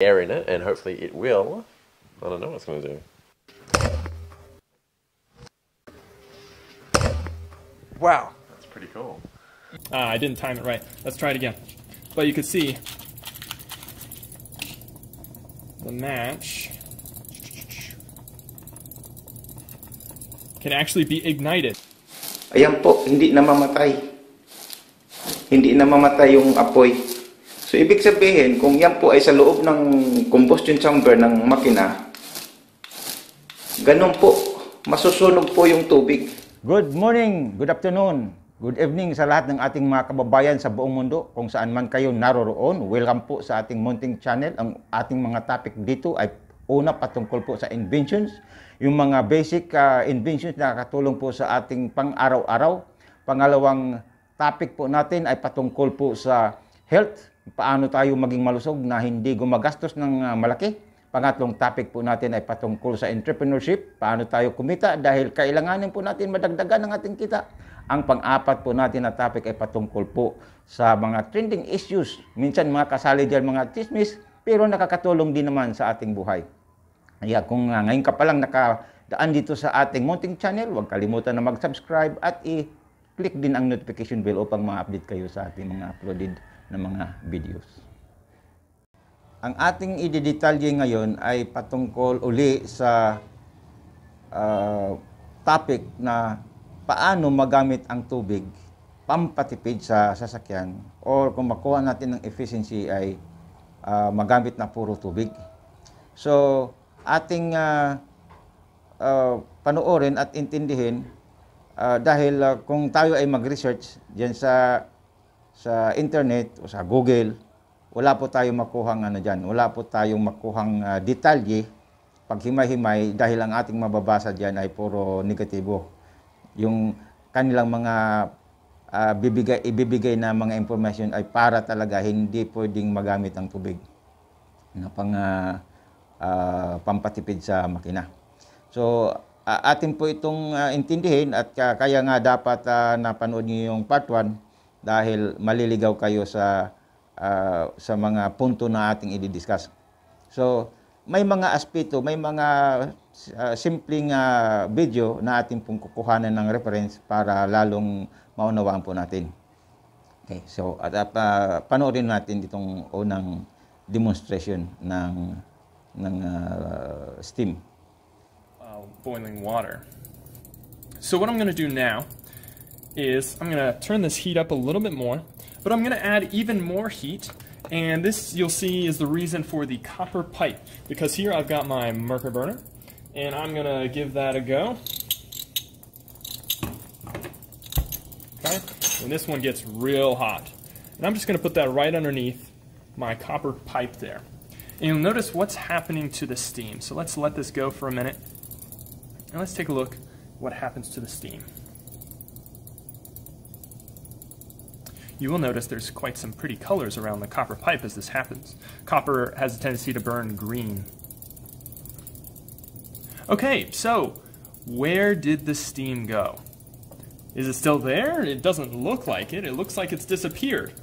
air in it, and hopefully it will. I don't know what it's going to do. Wow, that's pretty cool. I didn't time it right. Let's try it again. But you can see the match can actually be ignited. Ayan po, hindi namamatay. Hindi namamatay yung apoy. So, ibig sabihin, kung yan po ay sa loob ng combustion chamber ng makina, ganun po, masusunog po yung tubig. Good morning, good afternoon, good evening sa lahat ng ating mga kababayan sa buong mundo. Kung saan man kayo naroroon, welcome po sa ating munting channel. Ang ating mga topic dito ay una patungkol po sa inventions, yung mga basic inventions na nakatulong po sa ating pang-araw-araw. Pangalawang topic po natin ay patungkol po sa health, paano tayo maging malusog na hindi gumagastos ng malaki. Pangatlong topic po natin ay patungkol sa entrepreneurship, paano tayo kumita dahil kailanganin po natin madagdagan ng ating kita. Ang pang-apat po natin na topic ay patungkol po sa mga trending issues. Minsan mga kasali dyan mga chismis, pero nakakatulong din naman sa ating buhay. Kaya kung ngayon ka palang nakadaan dito sa ating munting channel, huwag kalimutan na mag-subscribe at i-click din ang notification bell upang ma-update kayo sa ating mga uploaded na mga videos. Ang ating i-detalye ngayon ay patungkol uli sa topic na paano magamit ang tubig pampatipid sa sasakyan or kung makuha natin ng efficiency ay magamit na puro tubig. So, ating panoorin at intindihin dahil kung tayo ay mag-research diyan sa internet o sa Google, wala po tayong makuhang wala po tayong makuhang detalye paghimay-himay dahil ang ating mababasa diyan ay puro negatibo. Yung kanilang mga ibibigay na mga information ay para talaga hindi pwedeng magamit ang tubig na pampatipid sa makina. So, atin po itong intindihin at kaya nga dapat napanood niyo yung part 1 dahil maliligaw kayo sa mga punto na ating i-discuss. So, may mga aspeto, may mga simpleng video na ating pong kukuhanan ng reference para lalong maunawaan po natin. Okay, so panoorin natin itong unang demonstration ng steam. Boiling water. So what I'm going to do now is I'm going to turn this heat up a little bit more, but I'm going to add even more heat, and this you'll see is the reason for the copper pipe, because here I've got my Merkur burner, and I'm going to give that a go. Okay, and this one gets real hot, and I'm just going to put that right underneath my copper pipe there. And you'll notice what's happening to the steam. So let's let this go for a minute. And let's take a look what happens to the steam. You will notice there's quite some pretty colors around the copper pipe as this happens. Copper has a tendency to burn green. Okay, so where did the steam go? Is it still there? It doesn't look like it. It looks like it's disappeared.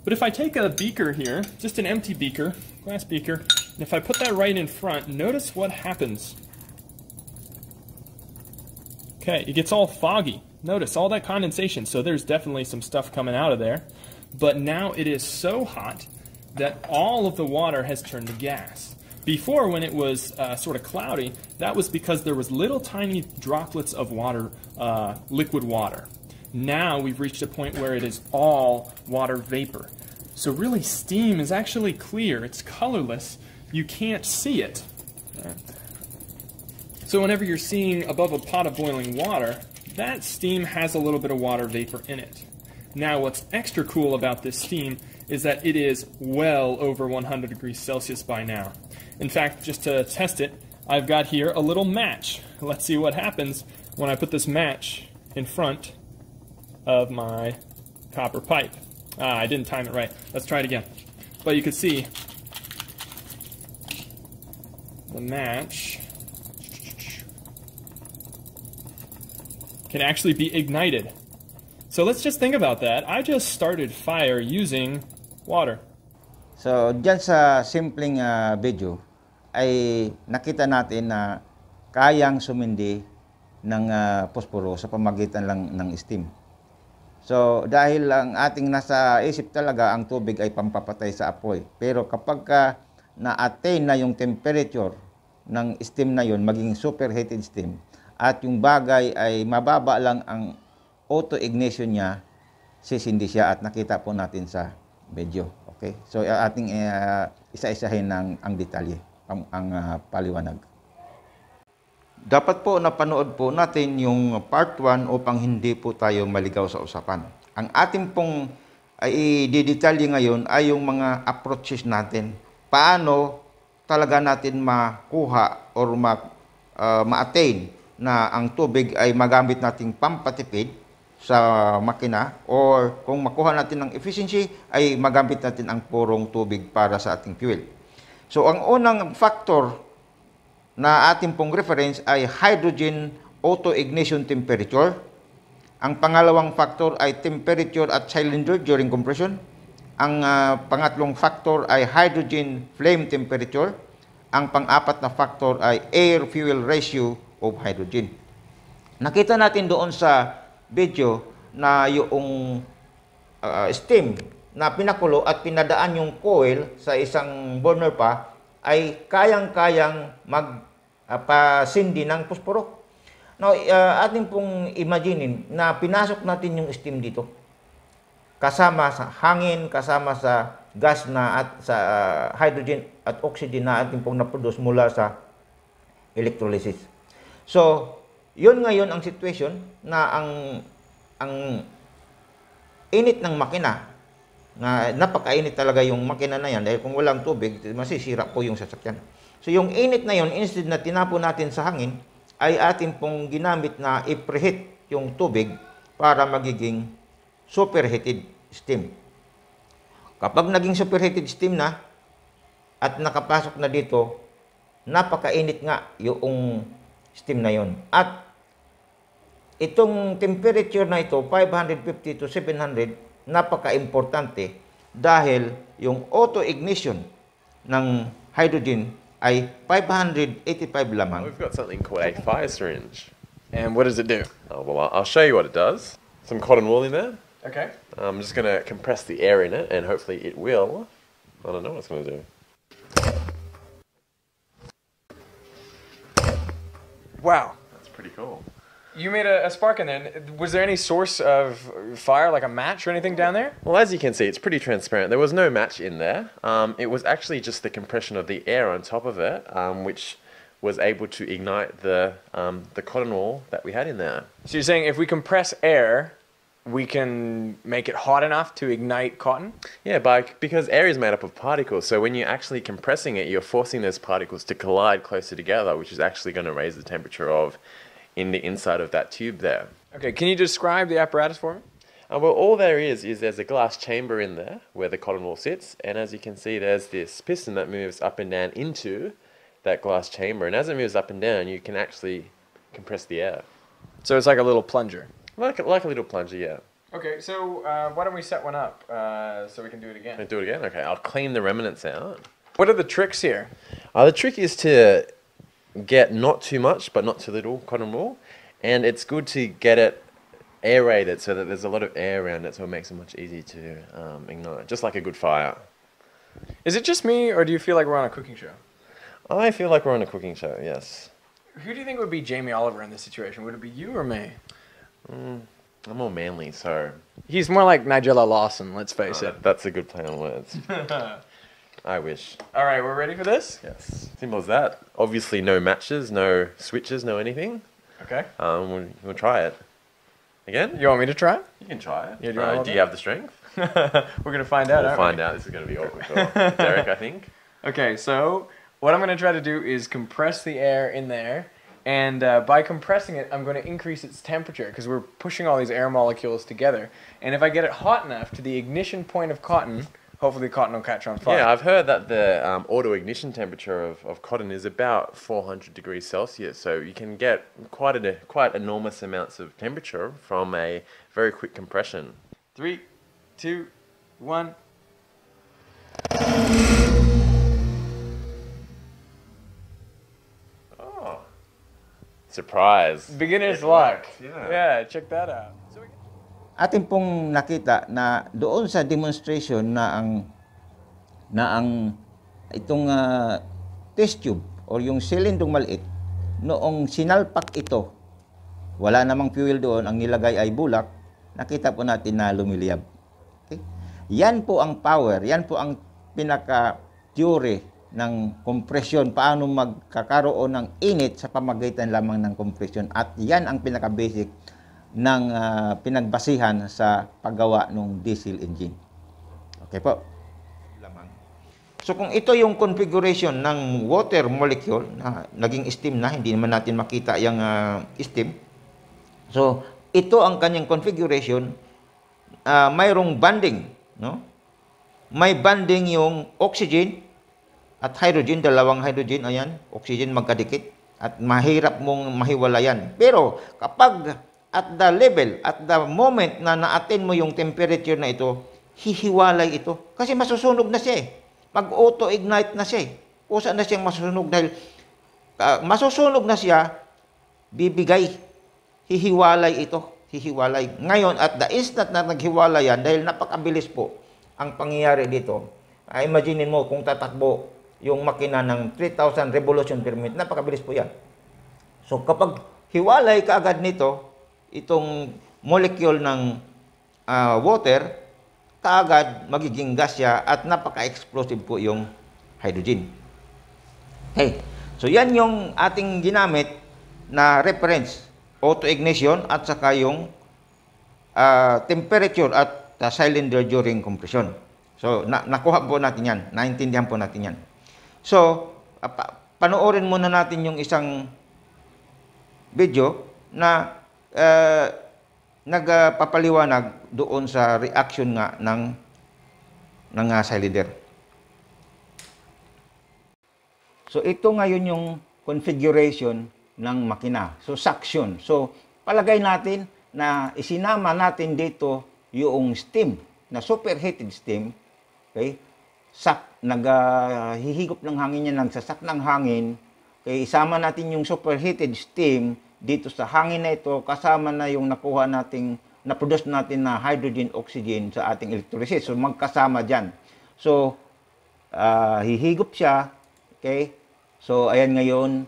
But if I take a beaker here, just an empty beaker, glass beaker, and if I put that right in front, notice what happens. Okay, it gets all foggy. Notice all that condensation, so there's definitely some stuff coming out of there. But now it is so hot that all of the water has turned to gas. Before, when it was sort of cloudy, that was because there was little tiny droplets of water, liquid water. Now we've reached a point where it is all water vapor. So really steam is actually clear. It's colorless. You can't see it. So whenever you're seeing above a pot of boiling water, that steam has a little bit of water vapor in it. Now what's extra cool about this steam is that it is well over 100 degrees Celsius by now. In fact, just to test it, I've got here a little match. Let's see what happens when I put this match in front of my copper pipe. I didn't time it right. Let's try it again. But you can see the match can actually be ignited. So let's just think about that. I just started fire using water. So, dyan sa simpleng video, ay nakita natin na kayang sumindi ng posporo sa pamagitan lang ng steam. So, dahil ang ating nasa isip talaga, ang tubig ay pampapatay sa apoy. Pero kapag na-attain na yung temperature ng steam na yun, maging superheated steam, at yung bagay ay mababa lang ang auto-ignition niya, sisindi siya at nakita po natin sa video. Okay? So, ating isa-isahin ang detalye, ang paliwanag. Dapat po napanood po natin yung part 1 upang hindi po tayo maligaw sa usapan. Ang ating pong i-detalye ngayon ay yung mga approaches natin. Paano talaga natin makuha or ma-attain na ang tubig ay magamit nating pampatipid sa makina, or kung makuha natin ng efficiency ay magamit natin ang purong tubig para sa ating fuel. So ang unang factor na ating pong reference ay hydrogen auto-ignition temperature. Ang pangalawang factor ay temperature at cylinder during compression. Ang pangatlong factor ay hydrogen flame temperature. Ang pang-apat na factor ay air-fuel ratio of hydrogen. Nakita natin doon sa video na yung steam na pinakulo at pinadaan yung coil sa isang burner pa ay kayang-kayang magpasindi ng posporo. Now, ating pong imaginein na pinasok natin yung steam dito. Kasama sa hangin, kasama sa gas na at sa hydrogen at oxygen na ating pong naproduce mula sa electrolysis. So, yun ngayon ang situation na ang init ng makina, na napakainit talaga yung makina na yan dahil kung walang tubig, masisira po yung sasakyan. So yung init na yun, instead na tinapon natin sa hangin, ay atin pong ginamit na i-preheat yung tubig para magiging superheated steam. Kapag naging superheated steam na at nakapasok na dito, napakainit nga yung steam na yon. At itong temperature na ito, 550 to 700, napaka-importante dahil yung auto-ignition ng hydrogen ay 585 lamang. We've got something called a fire syringe. And what does it do? Oh, well, I'll show you what it does. Some cotton wool in there. Okay. I'm just going to compress the air in it, and hopefully it will. I don't know what it's going to do. Wow. That's pretty cool. You made a spark in there. Was there any source of fire, like a match or anything down there? Well, as you can see, it's pretty transparent. There was no match in there. It was actually just the compression of the air on top of it, which was able to ignite the cotton wool that we had in there. So you're saying if we compress air, we can make it hot enough to ignite cotton? Yeah, because air is made up of particles, so when you're actually compressing it, you're forcing those particles to collide closer together, which is actually going to raise the temperature of in the inside of that tube there. Okay, can you describe the apparatus for me? Well, all there is there's a glass chamber in there where the cotton wool sits, and as you can see, there's this piston that moves up and down into that glass chamber, and as it moves up and down, you can actually compress the air. So it's like a little plunger. Like a little plunger, yeah. Okay, so why don't we set one up so we can do it again? Can I do it again? Okay, I'll clean the remnants out. What are the tricks here? The trick is to get not too much but not too little cotton wool, and it's good to get it aerated so that there's a lot of air around it, so it makes it much easier to ignite, just like a good fire. Is it just me, or do you feel like we're on a cooking show? I feel like we're on a cooking show, yes. Who do you think would be Jamie Oliver in this situation? Would it be you or me? I'm more manly, so... He's more like Nigella Lawson, let's face it. That's a good play on words. I wish. All right, we're ready for this? Yes. Simple as that. Obviously no matches, no switches, no anything. Okay. We'll try it. Again? You want me to try? You can try it. Yeah, do you have the strength? We're going to find out, We'll aren't find out. This is going to be awkward for Derek, I think. Okay, so what I'm going to try to do is compress the air in there. And by compressing it, I'm going to increase its temperature because we're pushing all these air molecules together. And if I get it hot enough to the ignition point of cotton, hopefully the cotton will catch on fire. Yeah, I've heard that the auto-ignition temperature of cotton is about 400 degrees Celsius. So you can get quite enormous amounts of temperature from a very quick compression. 3, 2, 1. Surprise. Beginner's It luck. worked, yeah. Yeah, check that out. Atin pong nakita na doon sa demonstration na ang itong test tube o yung silindrong maliit, noong sinalpak ito, wala namang fuel doon, ang nilagay ay bulak, nakita po natin na lumiliyab. Okay? Yan po ang power, yan po ang pinaka-theory ng compression, paano magkakaroon ng init sa pamagitan lamang ng compression. At yan ang pinaka-basic ng pinagbasihan sa paggawa ng diesel engine. Okay po. So kung ito yung configuration ng water molecule na naging steam na, hindi naman natin makita yung steam. So ito ang kanyang configuration. Mayroong bonding, no? May bonding yung oxygen at hydrogen, dalawang hydrogen, ayan, oxygen magkadikit at mahirap mong mahiwalayan. Pero kapag at the moment na na-attain mo yung temperature na ito, hihiwalay ito. Kasi masusunog na siya eh. Mag-auto-ignite na siya eh. Kusa na siyang masusunog dahil masusunog na siya, bibigay. Hihiwalay ito. Hihiwalay. Ngayon, at the instant na naghiwalay yan, dahil napakabilis po ang pangyayari dito, imagine mo kung tatakbo yung makina ng 3,000 revolution per minute, napakabilis po yan. So kapag hiwalay kaagad nito, itong molecule ng water, kaagad magiging gas siya at napaka-explosive po yung hydrogen. Okay. So yan yung ating ginamit na reference, auto-ignition at saka yung temperature at cylinder during compression. So nakuha po natin yan, naintindihan po natin yan. So panoorin muna natin yung isang video na nagpapaliwanag doon sa reaction nga ng cylinder. So ito ngayon yung configuration ng makina. So suction. So palagay natin na isinama natin dito yung steam, na superheated steam, okay? Naghihigop ng hangin yan, nagsasak ng hangin, okay? Isama natin yung superheated steam dito sa hangin na ito, kasama na yung nakuha nating, na-produce natin na hydrogen, oxygen sa ating electrolysis. So, magkasama dyan. So, hihigop siya. Okay? So, ayan ngayon,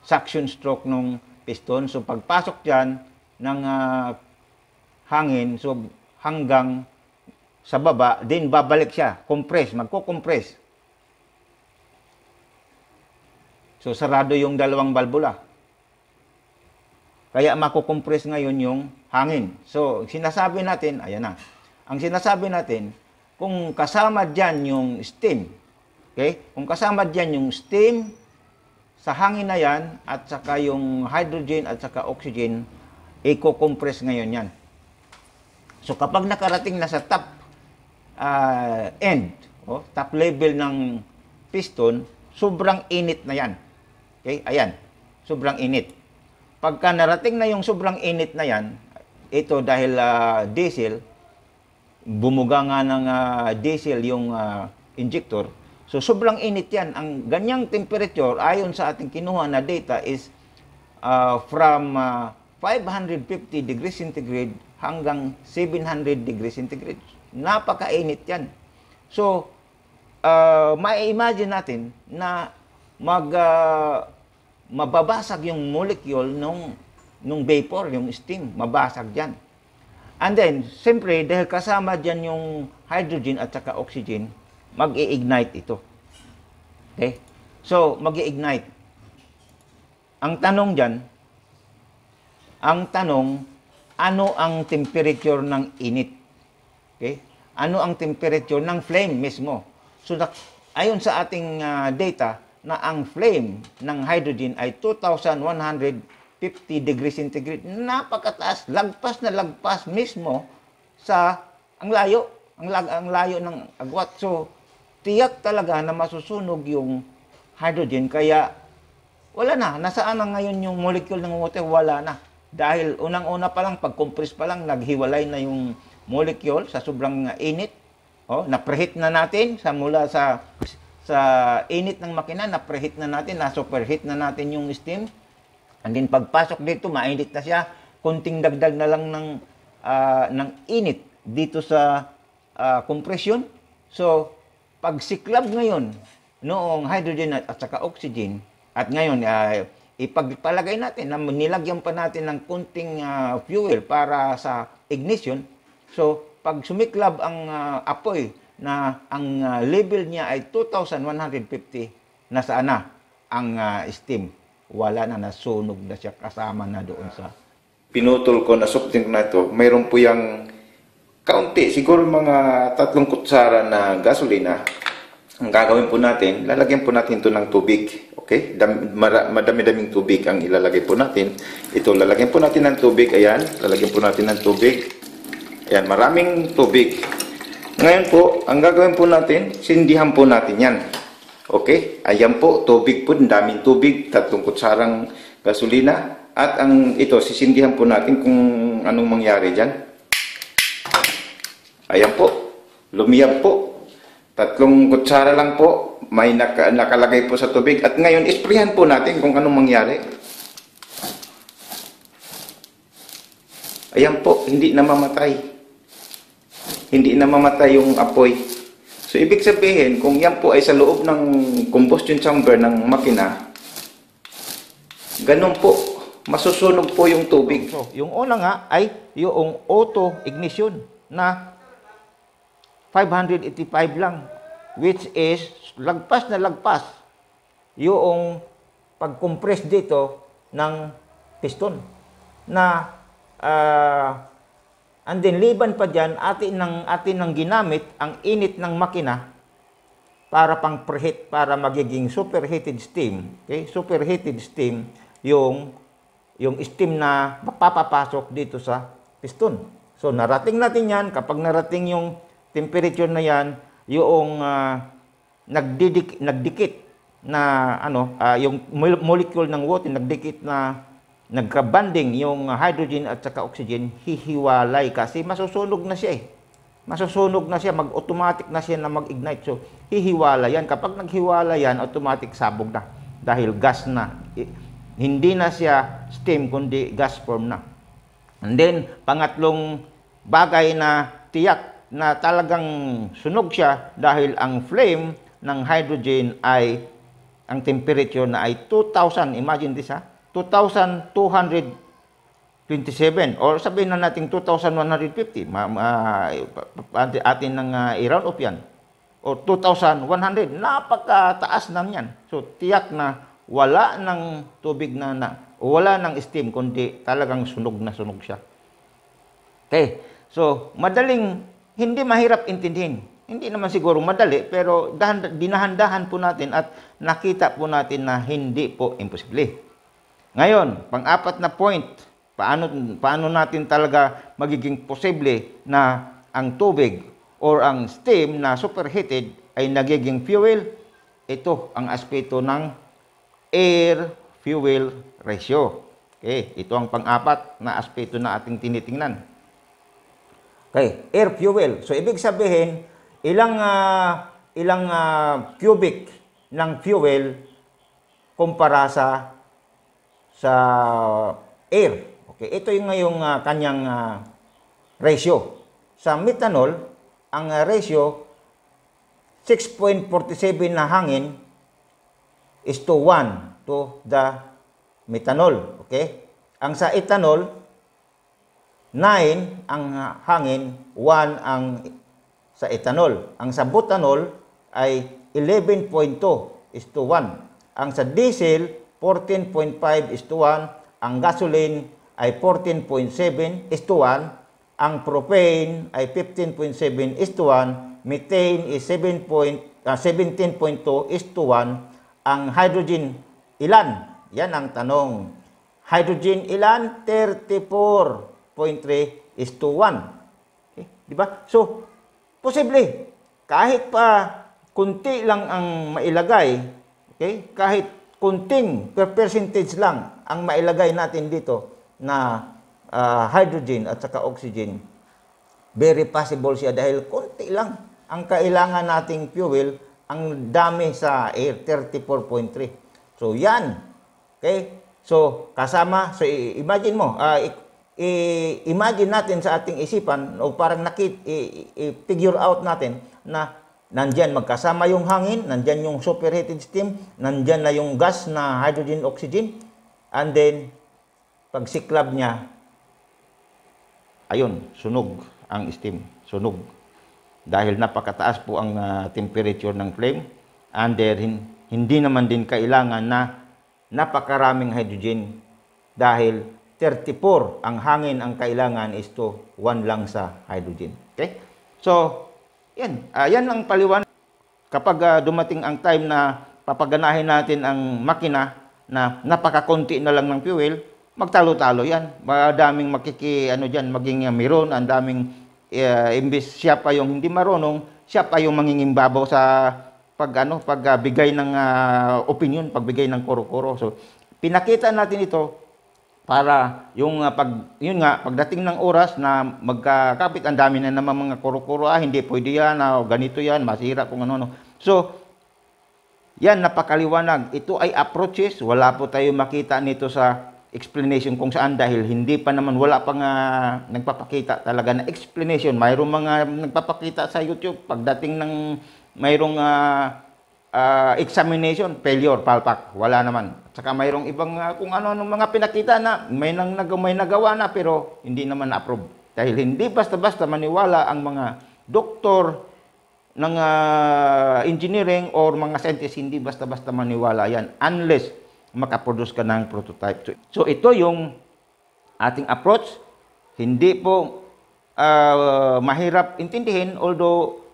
suction stroke ng piston. So, pagpasok dyan ng hangin, so, hanggang sa baba, din babalik siya. Compress, magko-compress. So, sarado yung dalawang balbula. Kaya makukompress ngayon yung hangin. So, sinasabi natin, ayan na. Ang sinasabi natin, kung kasama dyan yung steam, okay? Kung kasama dyan yung steam sa hangin na yan, at saka yung hydrogen at saka oxygen, i-compress ngayon yan. So, kapag nakarating na sa top end, top level ng piston, sobrang init na yan. Okay? Ayan. Sobrang init. Pagka narating na yung sobrang init na yan, ito dahil diesel, bumuga nga ng diesel yung injector. So, sobrang init yan. Ang ganyang temperature, ayon sa ating kinuha na data, is from 550 degrees centigrade hanggang 700 degrees centigrade. Napakainit yan. So, ma-imagine natin na mababasag yung molecule nung vapor, yung steam, mabasag dyan. And then, siyempre, dahil kasama dyan yung hydrogen at saka oxygen, mag-i-ignite ito. Okay? So, mag-i-ignite. Ang tanong dyan, ano ang temperature ng init? Okay? Ano ang temperature ng flame mismo? So, ayon sa ating data, na ang flame ng hydrogen ay 2,150 degrees centigrade. Napakataas, lagpas na lagpas mismo sa ang layo ng agwat. So, tiyak talaga na masusunog yung hydrogen, kaya wala na. Nasaan na ngayon yung molecule ng water? Wala na. Dahil unang-una pa lang, pag-compress pa lang, naghiwalay na yung molecule sa sobrang init. Na-preheat na natin mula sa sa init ng makina, na preheat na natin, na superheat na natin yung steam. And then pagpasok dito, mainit na siya. Kunting dagdag na lang ng init dito sa compression. So, pag siklab ngayon, noong hydrogen at saka oxygen, at ngayon, ipagpalagay natin na nilagyan pa natin ng kunting fuel para sa ignition. So, pag sumiklab ang apoy na ang level niya ay 2,150, nasaan na ang steam? Wala na, nasunog na siya, kasama na doon sa... Pinutol ko na soft drink na ito, mayroon po yung kaunti, siguro mga 3 kutsara na gasolina. Ang gagawin po natin, lalagyan po natin ito ng tubig. Okay? Madami-daming tubig ang ilalagay po natin. Ito, lalagyan po natin ng tubig. Ayan, lalagyan po natin ng tubig. Ayan, maraming tubig. Ngayon po, ang gagawin po natin, sindihan po natin yan. Okay? Ayan po, tubig po, daming tubig, 3 kutsarang gasolina. At ito, sisindihan po natin kung anong mangyari dyan. Ayan po, lumiyab po. 3 kutsara lang po, may nakalagay po sa tubig. At ngayon, isprayan po natin kung anong mangyari. Ayan po, hindi namamatay. Hindi namamatay yung apoy. So, ibig sabihin, kung yan po ay sa loob ng combustion chamber ng makina, ganun po, masusunog po yung tubig. So, yung una nga ay yung auto ignition na 585 lang, which is lagpas na lagpas yung pag-compress dito ng piston na and then liban pa dyan, atin ng ginamit ang init ng makina para pang preheat, para magiging superheated steam. Okay? Superheated steam yung steam na papapasok dito sa piston. So narating natin yan. Kapag narating yung temperature na yan, yung nagdikit na yung molecule ng water, nagdikit na nagka-bonding yung hydrogen at saka oxygen, hihiwalay kasi masusunog na siya Masusunog na siya, mag-automatic na siya na mag-ignite. So, hihiwalay yan. Kapag naghiwalay yan, automatic sabog na. Dahil gas na. Hindi na siya steam, kundi gas form na. And then, pangatlong bagay na tiyak na talagang sunog siya dahil ang flame ng hydrogen ay, ang temperature na ay 2,000. Imagine this, 2,227 or sabihin na natin 2,150, atin ng i-round off yan, o 2,100, napakataas na yan. So tiyak na wala ng tubig wala ng steam, kundi talagang sunog na sunog siya. Okay, so madaling, hindi mahirap intindihin. Hindi naman siguro madali, pero dinahandahan po natin at nakita po natin na hindi po imposible. Ngayon, pang-apat na point, paano natin talaga magiging posible na ang tubig or ang steam na superheated ay nagiging fuel? Ito ang aspeto ng air-fuel ratio. Okay, ito ang pang-apat na aspeto na ating tinitingnan. Okay, air-fuel. So, ibig sabihin, ilang cubic ng fuel kumpara sa air. Okay, ito yung ngayong kanyang ratio. Sa methanol, ang ratio 6.47 na hangin is to 1 to the methanol. Okay? Ang sa ethanol, 9 ang hangin, 1 ang sa ethanol. Ang sa butanol ay 11.2 is to 1. Ang sa diesel, 14.5 is to 1. Ang gasoline ay 14.7 is to 1. Ang propane ay 15.7 is to 1. Methane is 17.2 is to 1. Ang hydrogen, ilan? Yan ang tanong. Hydrogen, ilan? 34.3 is to 1. Okay? Diba? So, posible. Kahit pa kunti lang ang mailagay, okay? Kahit kunting percentage lang ang mailagay natin dito na hydrogen at saka oxygen, very possible siya dahil kunti lang ang kailangan nating fuel ang dami sa air, 34.3. So, yan. Okay? So, kasama, so imagine mo, imagine natin sa ating isipan, o parang figure out natin na nandyan magkasama yung hangin, nandyan yung superheated steam, nandyan na yung gas na hydrogen, oxygen, and then, pag siklab niya, ayun, sunog ang steam, sunog. Dahil napakataas po ang temperature ng flame, and then, hindi naman din kailangan na napakaraming hydrogen dahil 34 ang hangin ang kailangan is to 1 lang sa hydrogen. Okay? So, yan. Yan ang paliwanag. Kapag dumating ang time na papaganahin natin ang makina na napakakunti na lang ng fuel, magtalo-talo yan. Madaming dyan, maging meron, ang daming, imbis siya pa yung hindi marunong, siya pa yung mangingimbabaw sa pagbigay ng opinion, pagbigay ng kuro-kuro. So, pinakita natin ito para yung pagdating ng oras na magkakapit, ang dami na naman mga kuro-kuro, hindi pwede yan, ganito yan, masira kung ano-ano. So, yan, napakaliwanag. Ito ay approaches, wala po tayo makita nito sa explanation kung saan dahil hindi pa naman, wala pang nagpapakita talaga na explanation. Mayroong mga nagpapakita sa YouTube pagdating ng mayroong examination, failure, palpak, wala naman. At saka mayroong ibang kung ano mga pinakita na may nagawa na pero hindi naman na-approve. Dahil hindi basta-basta maniwala ang mga doktor ng engineering or mga scientists, hindi basta-basta maniwala yan unless makaproduce ka ng prototype. So ito yung ating approach. Hindi po mahirap intindihin, although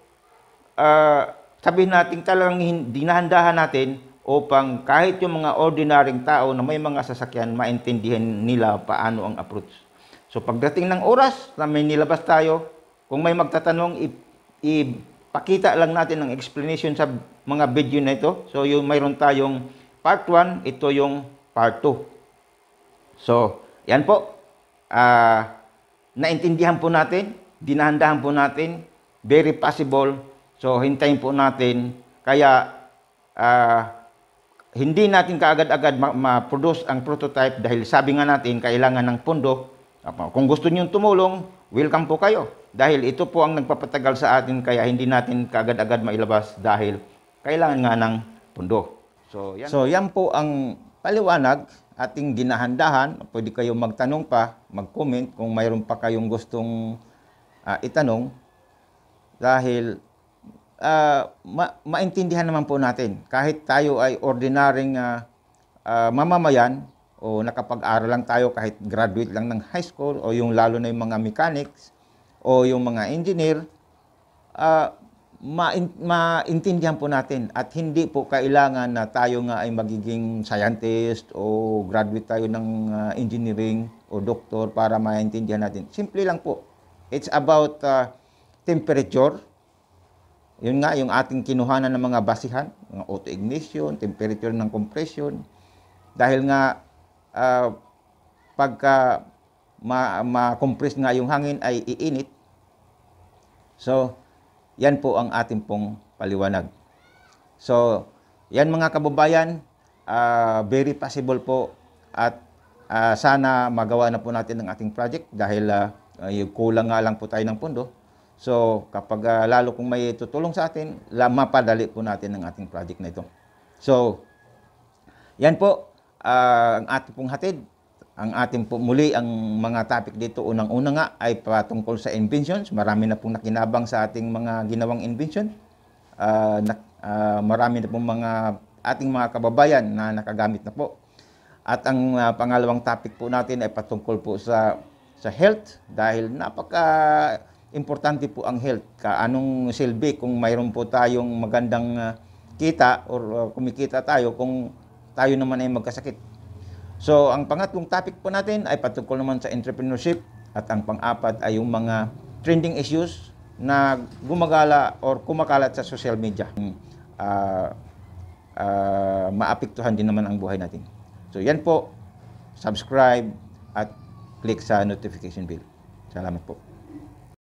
sabihin natin talagang dinahandahan natin upang kahit yung mga ordinaryong tao na may mga sasakyan, maintindihan nila paano ang approach. So pagdating ng oras na may nilabas tayo, kung may magtatanong, ipakita lang natin ang explanation sa mga video na ito. So yung mayroon tayong part 1, ito yung part 2. So yan po, naintindihan po natin, dinahandahan po natin, very possible. So, hintayin po natin. Kaya, hindi natin kaagad-agad ma-produce ang prototype dahil sabi nga natin, kailangan ng pondo. Kung gusto niyo tumulong, welcome po kayo. Dahil ito po ang nagpapatagal sa atin, kaya hindi natin kaagad-agad mailabas dahil kailangan nga ng pondo. So, yan po ang paliwanag, ating dinahandahan. Pwede kayong magtanong pa, mag-comment kung mayroon pa kayong gustong itanong. Dahil maintindihan naman po natin. Kahit tayo ay ordinaryong mamamayan o nakapag-aral lang tayo, kahit graduate lang ng high school o yung lalo na yung mga mechanics o yung mga engineer, maintindihan po natin at hindi po kailangan na tayo nga ay magiging scientist o graduate tayo ng engineering o doktor para maintindihan natin. Simple lang po. It's about temperature. Yun nga, yung ating kinuhanan ng mga basihan, mga auto-ignition, temperature ng compression. Dahil nga, pagka ma-compress nga yung hangin ay iinit. So, yan po ang ating pong paliwanag. So, yan mga kababayan, very possible po at sana magawa na po natin ang ating project dahil kulang nga lang po tayo ng pondo. So, kapag lalo kung may tutulong sa atin, mapadali po natin ang ating project na ito. So, yan po ang ating pong hatid. Ang ating po muli ang mga topic dito, unang-una nga ay patungkol sa inventions. Marami na pong nakinabang sa ating mga ginawang invention. Marami na pong ating mga kababayan na nakagamit na po. At ang pangalawang topic po natin ay patungkol po sa health dahil importante po ang health. Anong silbi kung mayroon po tayong magandang kita or kumikita tayo kung tayo naman ay magkasakit. So, ang pangatlong topic po natin ay patungkol naman sa entrepreneurship at ang pang-apat ay yung mga trending issues na gumagala or kumakalat sa social media. Maapektuhan din naman ang buhay natin. So, yan po. Subscribe at click sa notification bell. Salamat po.